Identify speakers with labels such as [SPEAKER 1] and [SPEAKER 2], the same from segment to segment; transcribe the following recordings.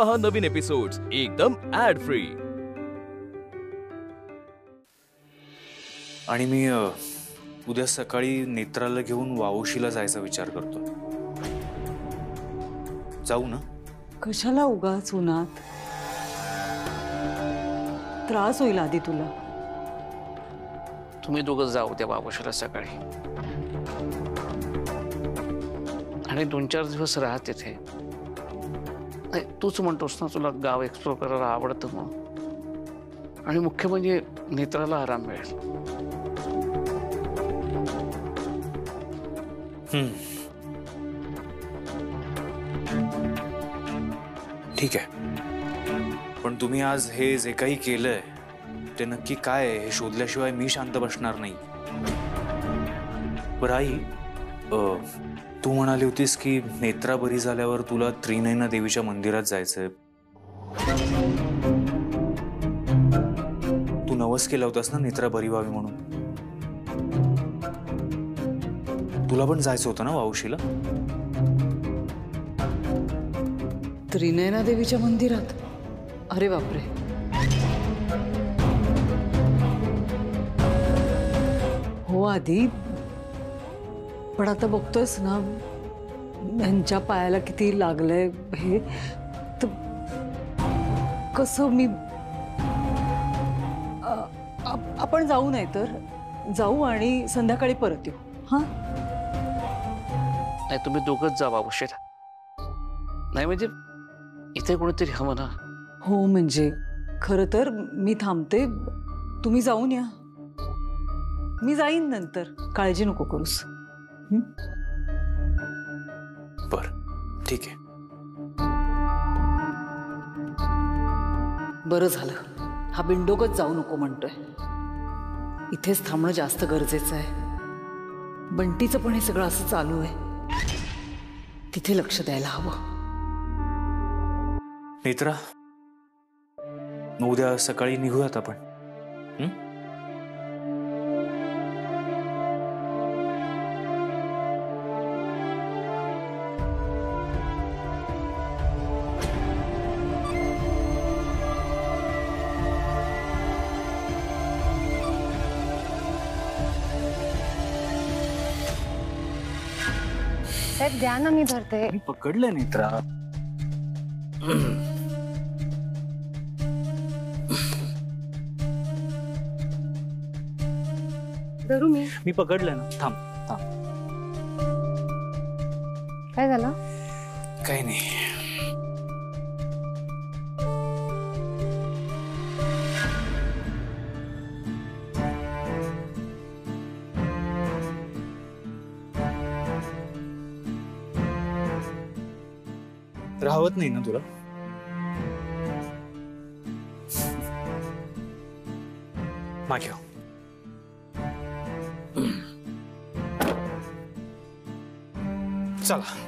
[SPEAKER 1] पहा नवीन एपिसोड्स एकदम add free.
[SPEAKER 2] आणि मी उद्या सकाळी नेत्राला घेऊन वावशीला जायचा विचार करतो। जाऊ ना?
[SPEAKER 3] कशाला उगाच उन्हात? त्रास होईल आधी तुला।
[SPEAKER 4] तुम्ही दोघं जाऊ त्या बाबूशीला सकाळी आणि 2-4 दिवस राहा तिथे। तूच म्हणतोस ना तुला गाव एक्सप्लोर करायला आवडतं म्हणून, आणि मुख्य म्हणजे नेत्राला आराम मिळेल।
[SPEAKER 2] ठीक आहे, पण तुम्ही आज हे जे काही केलंय ते नक्की काय आहे हे शोधल्याशिवाय मी शांत बसणार नाही। बरं आई, तू म्हणाली होतीस की नेत्रा बरी झाल्यावर तुला त्रिनयना देवीच्या मंदिरात जायचंय। तू नवस केला होतास ना नेत्रा बरी व्हावी म्हणून। तुला पण जायचं होतं ना वावशीला?
[SPEAKER 3] त्रिनयना देवीच्या मंदिरात? अरे बापरे, हो आधी, पण आता बघतोयस ना यांच्या पायाला किती लागलंय हे, तर कसं मी आपण जाऊ, नाही तर जाऊ आणि संध्याकाळी परत येऊ। हा
[SPEAKER 4] नाही, तुम्ही दोघंच जा बाबूशीला। नाही म्हणजे इथे कोणीतरी हवं ना।
[SPEAKER 3] हो म्हणजे खरं तर मी थांबते, तुम्ही जाऊन या, मी जाईन नंतर, काळजी नको करूस।
[SPEAKER 2] बर, ठीक आहे।
[SPEAKER 3] बरं झालं, हा बिंडोकच जाऊ नको म्हणतोय, इथेच थांबणं जास्त गरजेचं आहे। बंटीचं पण हे सगळं असं चालू आहे, तिथे लक्ष द्यायला हवं।
[SPEAKER 2] नेत्रा, उद्या सकाळी निघूयात आपण।
[SPEAKER 5] साहेब द्या ना, मी भरते।
[SPEAKER 2] मी पकडलं नेत्रा।
[SPEAKER 5] धरू मी
[SPEAKER 2] पकडलं ना। थांब थांब।
[SPEAKER 5] काय झालं?
[SPEAKER 2] काही नाही। राहत नाही ना तुला? मागेव। चला।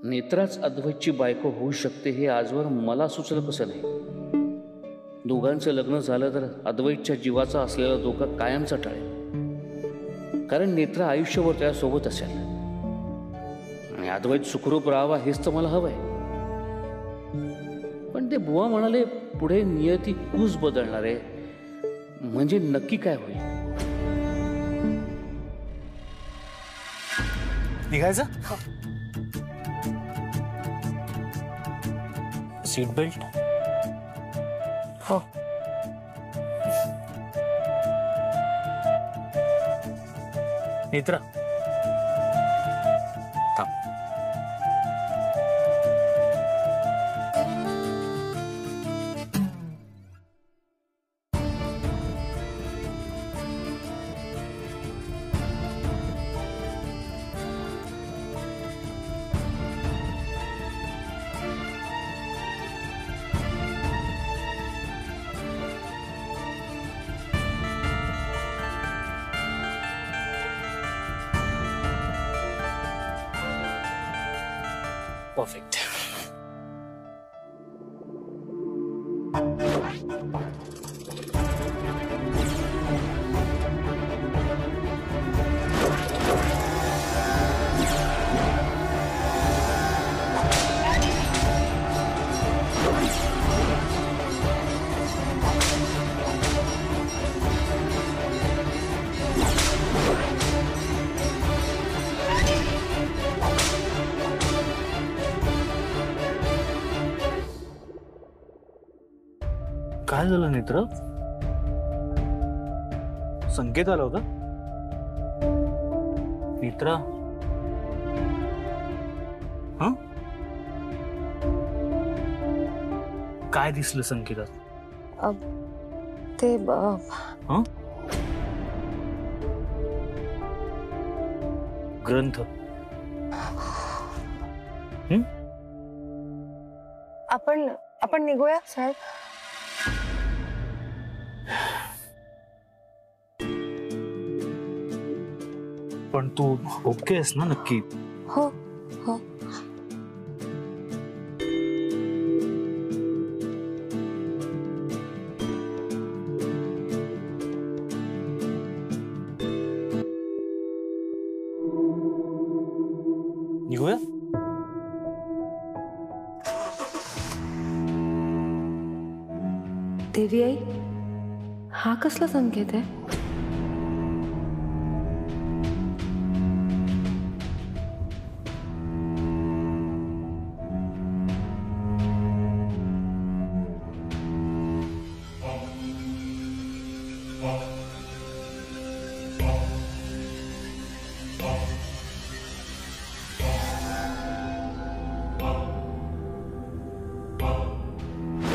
[SPEAKER 4] नेत्राच अद्वैतची बायको होऊ शकते हे आजवर मला सुचलं कसं नाही? दोघांचं लग्न झालं तर अद्वैतच्या जीवाचा असलेला धोका कायमचा टळेल, कारण नेत्रा आयुष्यभर त्यासोबत असेल आणि अद्वैत सुखरूप राहावा हेच तर मला हवंय। पण ते बुवा म्हणाले पुढे नियती कूस बदलणार आहे, म्हणजे नक्की काय होईल?
[SPEAKER 2] निघायचं? Seat belt? हो। नेत्रा थांब। परफेक्ट. काय झालं नेत्र? संकेत आला होता? नेत्रा हं? काय दिसलं संकेतात?
[SPEAKER 5] ते
[SPEAKER 2] हं? ग्रंथ.
[SPEAKER 5] आपण निघूया साहेब.
[SPEAKER 2] पण तू ओके आहेस ना नक्की?
[SPEAKER 5] हो हो.
[SPEAKER 2] निघूया.
[SPEAKER 5] देवी आई, हा कसला संकेत आहे?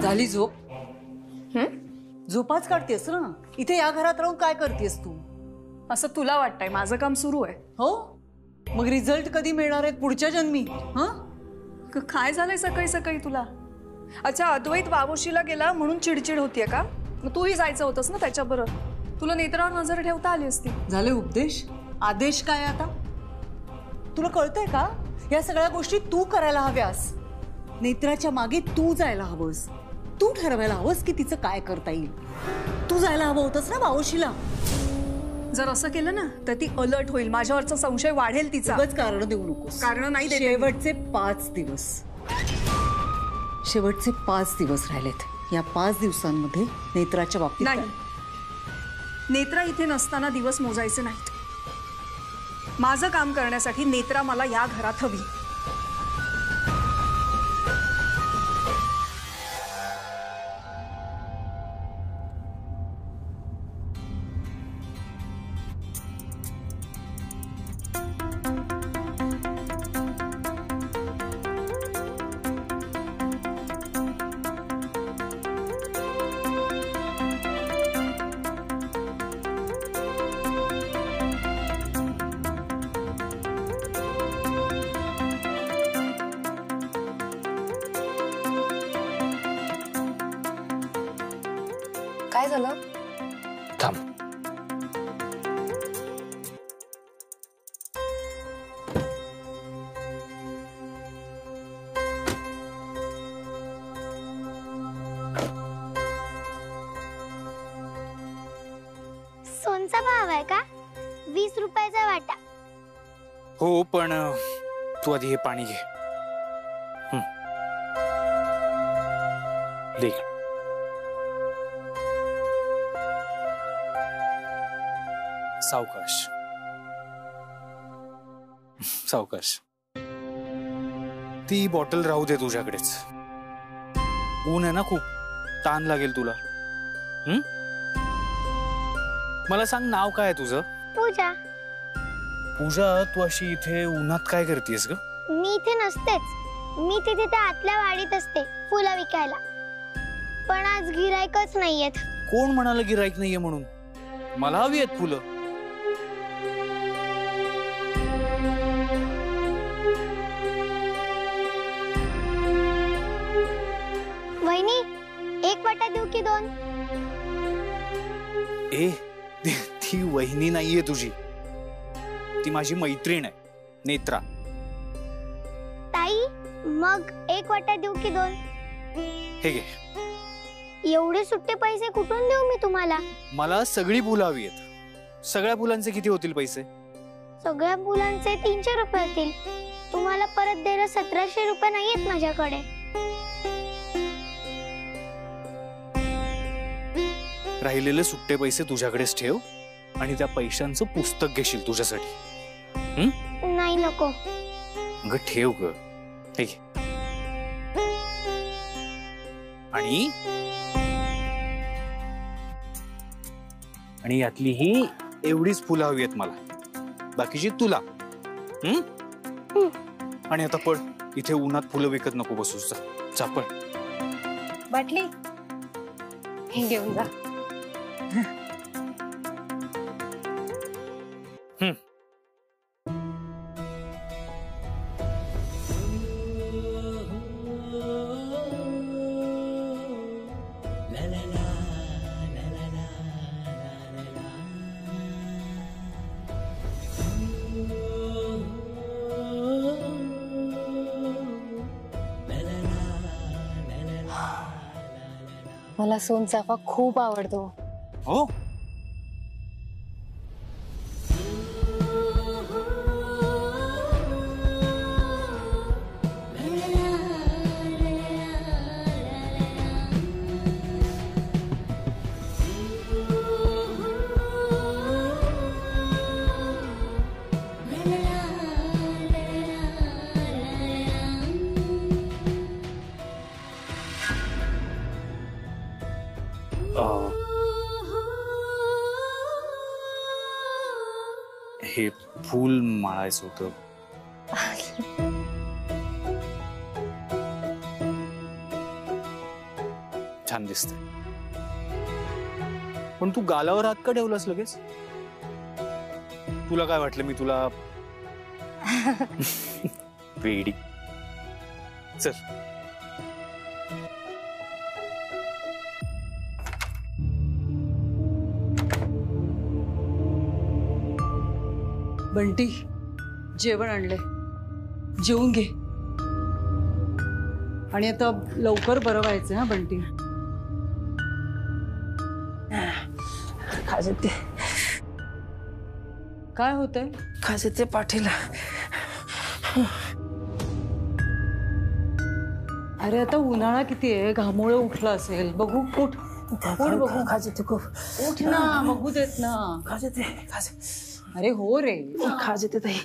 [SPEAKER 3] झाली झोप? झोपाच काढतेस ना. इथे या घरात राहून काय करतेस तू?
[SPEAKER 6] असं तुला वाटतंय? माझं काम सुरू आहे.
[SPEAKER 3] हो, मग रिझल्ट कधी मिळणार आहेत पुढच्या जन्मी?
[SPEAKER 6] काय झालंय सकाळी सकाळी तुला? अच्छा, अद्वैत वावोशीला गेला म्हणून चिडचिड होतीये का? मग तूही जायचं होतंस ना त्याच्याबरोबर. तुला नेत्रावर नजर ठेवता आली असती.
[SPEAKER 3] झाले उपदेश. आदेश काय आता? तुला कळतंय का? या सगळ्या गोष्टी तू करायला हव्यास. नेत्राच्या मागे तू जायला हवंस. तू ठरवायला हवंस की तिचं काय करता येईल. तू जायला हवं होतंस ना वावोशीला.
[SPEAKER 6] जर असं केलं ना तर ती अलर्ट होईल. माझ्यावरचा संशय वाढेल तिचा.
[SPEAKER 3] उगाच कारण देऊ नकोस.
[SPEAKER 6] कारण नाही देते.
[SPEAKER 3] शेवटचे 5 दिवस. शेवटचे 5 दिवस राहिलेत. या 5 दिवसांमध्ये नेत्राच्या बाबतीत
[SPEAKER 6] नाही. नेत्रा इथे नसताना दिवस मोजायचे नाहीत. माझं काम करण्यासाठी नेत्रा मला या घरात हवी.
[SPEAKER 5] काय झालं?
[SPEAKER 2] थांब.
[SPEAKER 7] सोनचा भाव आहे का? 20 रुपयाचा वाटा.
[SPEAKER 2] हो, पण तू आधी हे पाणी घे. देख. सावकाश सावकाश. ती बॉटल राहू दे तुझ्याकडेच. ऊन आहे ना खूप. ताण लागेल तुला. मला सांग, नाव काय आहे तुझं?
[SPEAKER 7] पूजा.
[SPEAKER 2] पूजा, तू अशी इथे उन्हात काय करतेस ग?
[SPEAKER 7] मी इथे नसतेच. मी तिथे त्या आतल्या वाडीत असते फुलं विकायला. पण आज गिराईकच नाहीयेत.
[SPEAKER 2] कोण म्हणाला गिराईक नाहीये म्हणून? मला हवी आहेत फुलं.
[SPEAKER 7] वहिनी, 1 वाटा देऊ की 2?
[SPEAKER 2] ती वहिनी नाहीये तुझी. ती माझी मैत्रीण आहे, नेत्रा.
[SPEAKER 7] ताई, मग एक वाटा देऊ की 2?
[SPEAKER 2] हे घे.
[SPEAKER 7] एवढे सुट्टे पैसे कुठून देऊ मी तुम्हाला?
[SPEAKER 2] मला सगळी फुलं हवी आहेत. सगळ्या फुलांचे किती होतील पैसे?
[SPEAKER 7] सगळ्या फुलांचे 300 रुपये होतील. तुम्हाला परत द्यायला 1700 रुपये नाहीयेत माझ्याकडे.
[SPEAKER 2] राहिलेले सुट्टे पैसे तुझ्याकडेच ठेव आणि त्या पैशांचं पुस्तक घेशील तुझ्यासाठी.
[SPEAKER 7] नाही नको.
[SPEAKER 2] अगं ठेव ग. हे घे. आणि यातली ही एवढीच फुलं हवी आहेत मला, बाकीची तुला. आणि आता पळ, इथे उन्हात फुलं विकत नको बसूस. जा पळ.
[SPEAKER 5] बाटली हे घेऊन जा. मला सोनचाफा खूप आवडतो.
[SPEAKER 2] हो. हे फूल माळायचं होतं. छान दिसतंय. पण तू गालावर हात का ठेवलास लगेच? तुला काय वाटलं मी तुला वेडी? चल.
[SPEAKER 3] बंटी, जेवण आणलंय, जेवून घे. आणि आता लवकर बरं व्हायचं हा बंटी.
[SPEAKER 5] खाजते
[SPEAKER 3] काय होतंय?
[SPEAKER 5] खाजते पाठीला.
[SPEAKER 3] अरे आता उन्हाळा किती आहे, घामोळं उठलं असेल. बघू उठ. उठ बघू.
[SPEAKER 5] खाजते खूप.
[SPEAKER 3] उठ ना, बघू देत ना.
[SPEAKER 5] खाजते खाजते.
[SPEAKER 3] अरे हो रे,
[SPEAKER 5] खाजते ताई.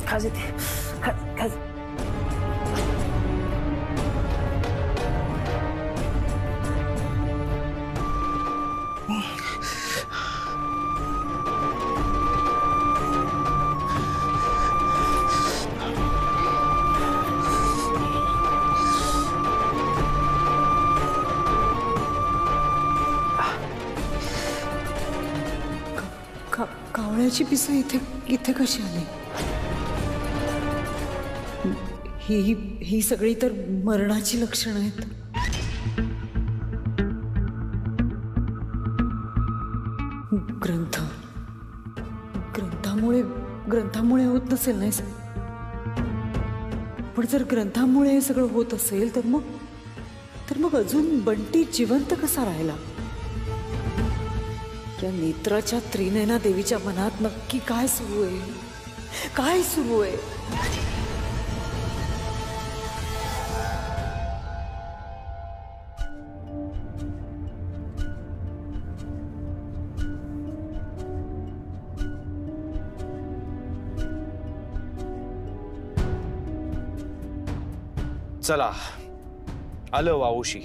[SPEAKER 5] खाजते खाज.
[SPEAKER 3] कावळ्याची पिसं इथे इथे कशी आली? ही सगळी तर मरणाची लक्षणं आहेत. ग्रंथामुळे होत नसेल नाही सर. पण जर ग्रंथामुळे हे सगळं होत असेल तर मग अजून बंटी जिवंत कसा राहिला? या नेत्राच्या त्रिनयना देवीच्या मनात नक्की काय सुरू आहे? काय सुरू आहे?
[SPEAKER 2] चला, आलं वावुशी.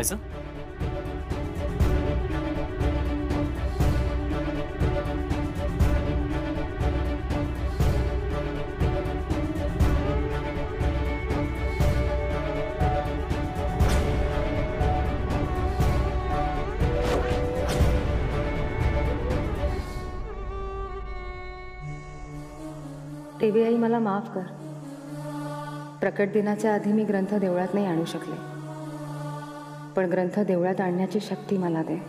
[SPEAKER 2] कायचं?
[SPEAKER 5] देवी आई मला माफ कर. प्रकट दिनाच्या आधी मी ग्रंथ देवळात नाही आणू शकले, पण ग्रंथ देवळात आणण्याची शक्ती मला दे.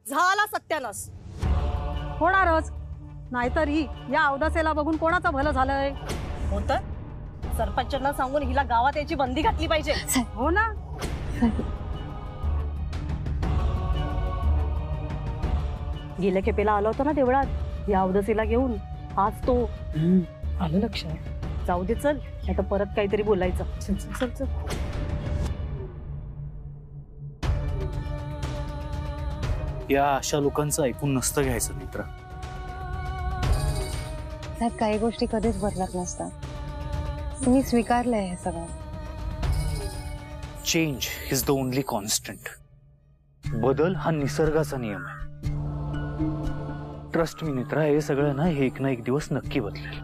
[SPEAKER 8] झाला सत्यानाश. होणारच, नाहीतर ही या अवदासेला बघून कोणाचं भलं झालंय. होतं सरपंचांना सांगून हिला गावात याची बंदी घातली पाहिजे. हो ना. गेल्या खेपेला आला होता ना देवळात या अवदासेला घेऊन. आज तो आलं लक्षात. जाऊ दे चल, आता परत काहीतरी बोलायचं. चल चल चल चल.
[SPEAKER 2] या अशा लोकांचं ऐकून नसतं घ्यायचं मित्र.
[SPEAKER 5] त्यात काही गोष्टी कधीच बदलत नसतात. तुम्ही स्वीकारलंय हे सगळं.
[SPEAKER 2] Change is the only constant. बदल हा निसर्गाचा नियम आहे. ट्रस्ट मी मित्रा, हे सगळं ना हे एक ना एक दिवस नक्की बदलेल.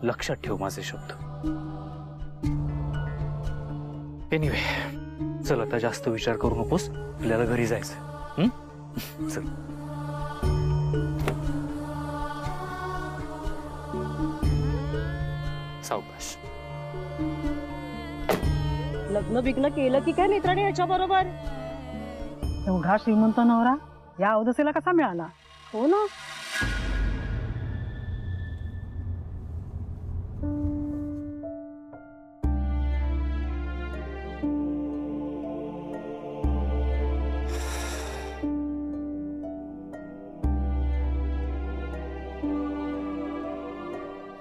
[SPEAKER 2] लक्षात ठेव माझे शब्द. एनिवे चल, आता जास्त विचार करू नकोस. आपल्याला घरी जायचं. चल. सावकाश.
[SPEAKER 8] लग्न बिग्न केलं की काय नेत्राने याच्या बरोबर? एवढा श्रीमंत नवरा या अवदसेला कसा मिळाला? हो ना.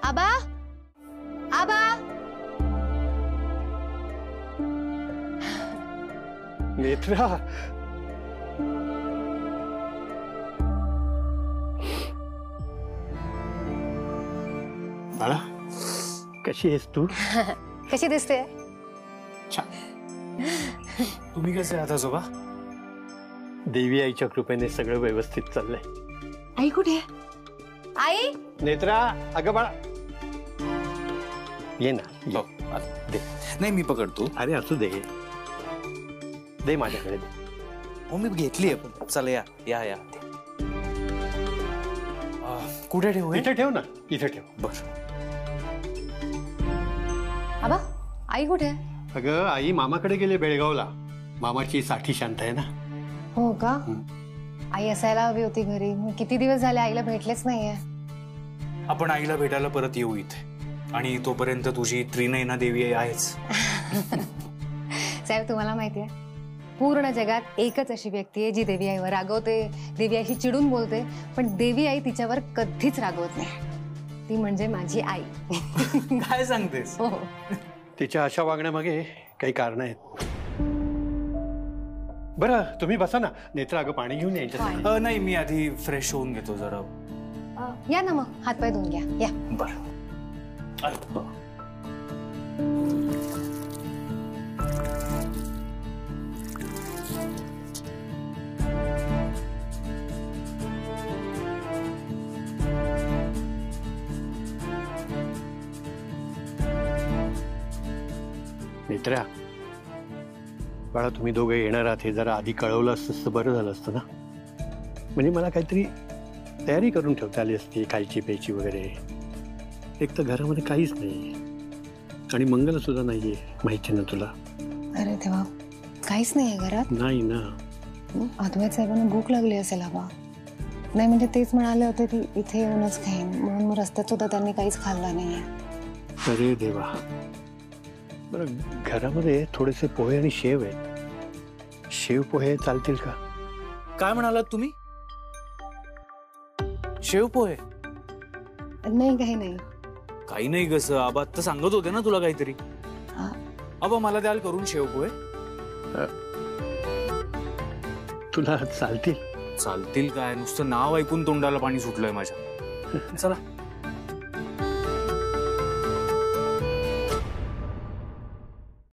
[SPEAKER 7] आबा, आबा.
[SPEAKER 9] नेत्रा, बाळा कशी आहेस तू?
[SPEAKER 5] कशी दिसते?
[SPEAKER 2] तुम्ही कसे आहात आजोबा?
[SPEAKER 9] देवी आईच्या कृपेने सगळं व्यवस्थित चाललंय.
[SPEAKER 5] आई कुठे? आई.
[SPEAKER 9] नेत्रा, अगं बाळा ये ना.
[SPEAKER 2] हो, दे. नाही मी पकडतो.
[SPEAKER 9] अरे असू दे, दे माझ्याकडे.
[SPEAKER 2] हो मी घेतली. चला या या या. कुठे ठेवू?
[SPEAKER 9] इथे ठेव ना, इथे ठेव.
[SPEAKER 2] बर.
[SPEAKER 5] आबा, आई कुठे?
[SPEAKER 9] अगं आई मामाकडे गेले बेळगावला. मामाची साठी शांत आहे ना.
[SPEAKER 5] हो का? आई असायला हवी होती घरी. किती दिवस झाले आईला भेटलेच नाहीये.
[SPEAKER 2] आपण आईला भेटायला परत येऊ इथे. आणि तोपर्यंत तुझी त्रिनयना देवी आई आहेच.
[SPEAKER 5] साहेब, तुम्हाला माहितीये पूर्ण जगात एकच अशी व्यक्ती आहे जी देवी आईवर रागवते, देवी आईशी चिडून बोलते, पण देवी आई तिच्यावर कधीच रागवत नाही. ती म्हणजे माझी आई.
[SPEAKER 2] काय सांगतेस?
[SPEAKER 5] हो.
[SPEAKER 9] तिच्या अशा वागण्यामागे काही कारण आहेत. बरं तुम्ही बसा ना. नेत्रा, अगं पाणी घेऊन यायचं.
[SPEAKER 2] नाही मी आधी फ्रेश होऊन घेतो जरा.
[SPEAKER 5] या ना मग, हातपाय धुवून घ्या. या.
[SPEAKER 2] बरं.
[SPEAKER 9] नेत्रा, बाळा तुम्ही दोघे येणार आहात हे जरा आधी कळवलं असतं तर बरं झालं असतं ना. म्हणजे मला काहीतरी तयारी करून ठेवता आली असती, खायची प्यायची वगैरे. एक तर घरामध्ये काहीच नाही आणि मंगल सुद्धा नाहीये, माहिती ना तुला.
[SPEAKER 5] अरे तेव्हा काहीच नाहीये घरात?
[SPEAKER 9] नाही ना.
[SPEAKER 5] अद्वैत साहेबांना भूक लागली असेल. आबा नाही म्हणजे तेच म्हणाले होते की इथे येऊनच खाईन, म्हणून मग रस्त्यात सुद्धा त्यांनी काहीच खाल्लं नाहीये.
[SPEAKER 9] अरे देवा. बरं, घरामध्ये थोडेसे पोहे आणि शेव आहेत. शेव पोहे चालतील का?
[SPEAKER 2] काय म्हणालात तुम्ही? शेव पोहे?
[SPEAKER 5] नाही काही नाही.
[SPEAKER 2] काही नाही कसं, आबा तर सांगत होते ना तुला काहीतरी.
[SPEAKER 5] हा.
[SPEAKER 2] आबा मला द्याल करून शेव पोहे?
[SPEAKER 9] तुला चालतील?
[SPEAKER 2] चालतील काय, नुसतं नाव ऐकून तोंडाला पाणी सुटलंय माझ्या. चला